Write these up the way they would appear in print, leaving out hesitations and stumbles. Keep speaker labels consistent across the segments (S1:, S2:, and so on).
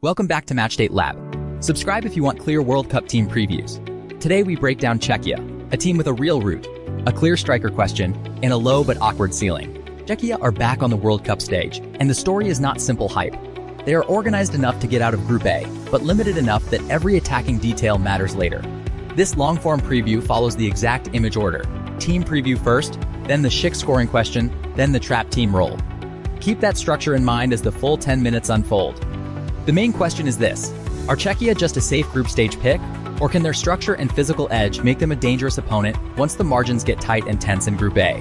S1: Welcome back to Matchday Lab. Subscribe if you want clear World Cup team previews. Today we break down Czechia, a team with a real root, a clear striker question, and a low but awkward ceiling. Czechia are back on the World Cup stage, and the story is not simple hype. They are organized enough to get out of Group A, but limited enough that every attacking detail matters later. This long-form preview follows the exact image order. Team preview first, then the Schick scoring question, then the trap team role. Keep that structure in mind as the full 10 minutes unfold. The main question is this: are Czechia just a safe group stage pick, or can their structure and physical edge make them a dangerous opponent once the margins get tight and tense in Group A?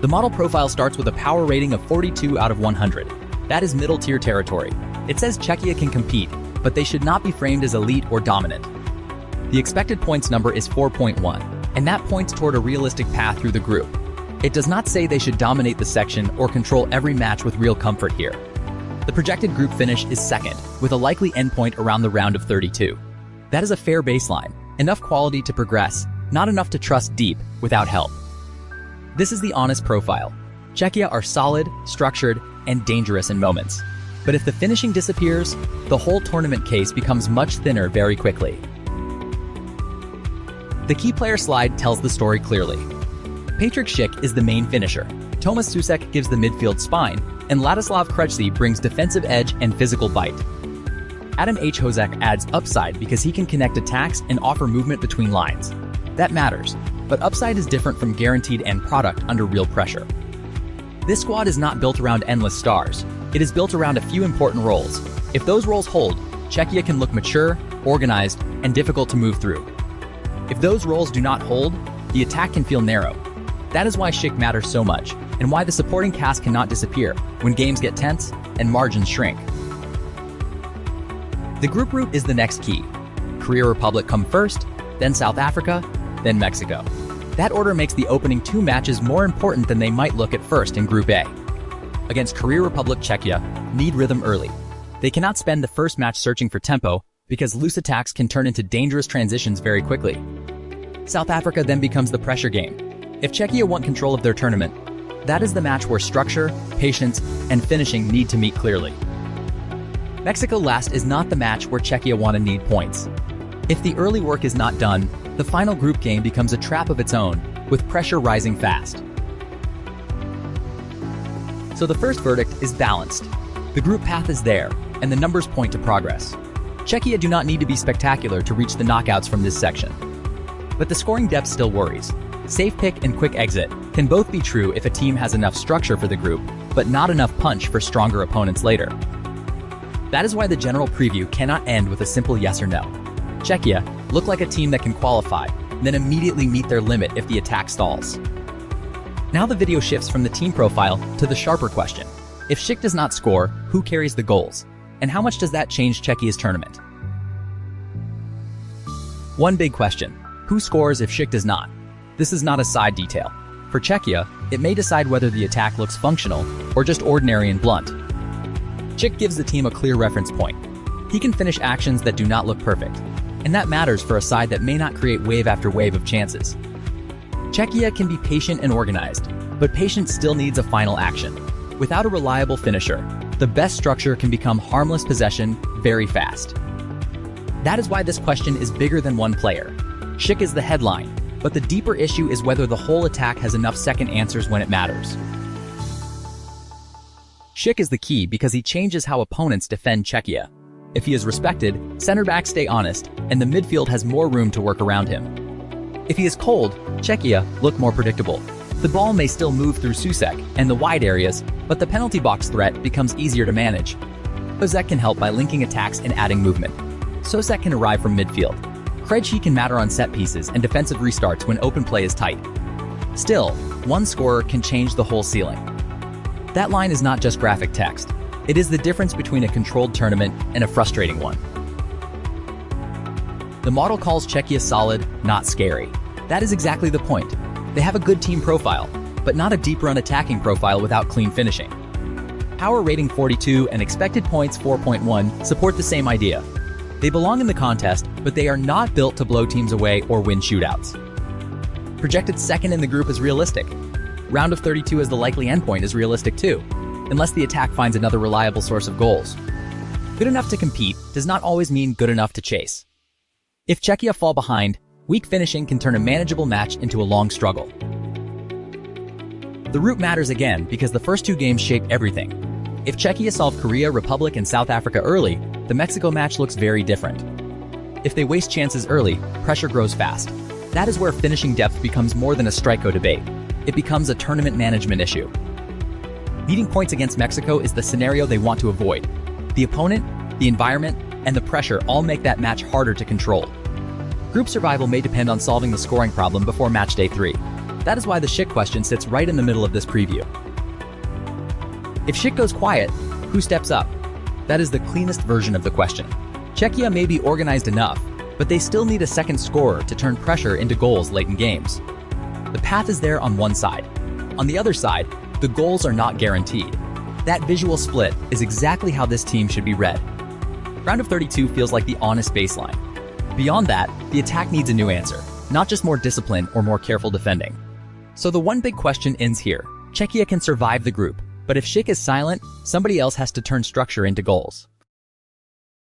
S1: The model profile starts with a power rating of 42 out of 100. That is middle-tier territory. It says Czechia can compete, but they should not be framed as elite or dominant. The expected points number is 4.1, and that points toward a realistic path through the group. It does not say they should dominate the section or control every match with real comfort here. The projected group finish is second, with a likely endpoint around the round of 32. That is a fair baseline, enough quality to progress, not enough to trust deep without help. This is the honest profile. Czechia are solid, structured, and dangerous in moments. But if the finishing disappears, the whole tournament case becomes much thinner very quickly. The key player slide tells the story clearly. Patrik Schick is the main finisher. Tomáš Souček gives the midfield spine, and Ladislav Krejci brings defensive edge and physical bite. Adam H. Hozek adds upside because he can connect attacks and offer movement between lines. That matters, but upside is different from guaranteed end product under real pressure. This squad is not built around endless stars. It is built around a few important roles. If those roles hold, Czechia can look mature, organized, and difficult to move through. If those roles do not hold, the attack can feel narrow. That is why Schick matters so much, and why the supporting cast cannot disappear when games get tense and margins shrink. The group route is the next key. Czechia Republic come first, then South Africa, then Mexico. That order makes the opening two matches more important than they might look at first in Group A. Against Czechia Republic, Czechia need rhythm early. They cannot spend the first match searching for tempo because loose attacks can turn into dangerous transitions very quickly. South Africa then becomes the pressure game. If Czechia want control of their tournament, that is the match where structure, patience, and finishing need to meet clearly. Mexico last is not the match where Czechia want to need points. If the early work is not done, the final group game becomes a trap of its own, with pressure rising fast. So the first verdict is balanced. The group path is there, and the numbers point to progress. Czechia do not need to be spectacular to reach the knockouts from this section. But the scoring depth still worries. Safe pick and quick exit can both be true if a team has enough structure for the group, but not enough punch for stronger opponents later. That is why the general preview cannot end with a simple yes or no. Czechia look like a team that can qualify, then immediately meet their limit if the attack stalls. Now the video shifts from the team profile to the sharper question. If Schick does not score, who carries the goals? And how much does that change Czechia's tournament? One big question: who scores if Schick does not? This is not a side detail. For Czechia, it may decide whether the attack looks functional or just ordinary and blunt. Schick gives the team a clear reference point. He can finish actions that do not look perfect, and that matters for a side that may not create wave after wave of chances. Czechia can be patient and organized, but patience still needs a final action. Without a reliable finisher, the best structure can become harmless possession very fast. That is why this question is bigger than one player. Schick is the headline, but the deeper issue is whether the whole attack has enough second answers when it matters. Schick is the key because he changes how opponents defend Czechia. If he is respected, center backs stay honest, and the midfield has more room to work around him. If he is cold, Czechia look more predictable. The ball may still move through Souček and the wide areas, but the penalty box threat becomes easier to manage. Hozek can help by linking attacks and adding movement. Souček can arrive from midfield. Krejci can matter on set pieces and defensive restarts when open play is tight. Still, one scorer can change the whole ceiling. That line is not just graphic text. It is the difference between a controlled tournament and a frustrating one. The model calls Czechia solid, not scary. That is exactly the point. They have a good team profile, but not a deep run attacking profile without clean finishing. Power rating 42 and expected points 4.1 support the same idea. They belong in the contest, but they are not built to blow teams away or win shootouts. Projected second in the group is realistic. Round of 32 as the likely endpoint is realistic too, unless the attack finds another reliable source of goals. Good enough to compete does not always mean good enough to chase. If Czechia fall behind, weak finishing can turn a manageable match into a long struggle. The route matters again because the first two games shape everything. If Czechia solve Korea, Republic, and South Africa early, the Mexico match looks very different. If they waste chances early, pressure grows fast. That is where finishing depth becomes more than a strikeout debate. It becomes a tournament management issue. Needing points against Mexico is the scenario they want to avoid. The opponent, the environment, and the pressure all make that match harder to control. Group survival may depend on solving the scoring problem before match day 3. That is why the Schick question sits right in the middle of this preview. If Schick goes quiet, who steps up? That is the cleanest version of the question. Czechia may be organized enough, but they still need a second scorer to turn pressure into goals late in games. The path is there on one side. On the other side, the goals are not guaranteed. That visual split is exactly how this team should be read. Round of 32 feels like the honest baseline. Beyond that, the attack needs a new answer, not just more discipline or more careful defending. So the one big question ends here. Czechia can survive the group, but if Schick is silent, somebody else has to turn structure into goals.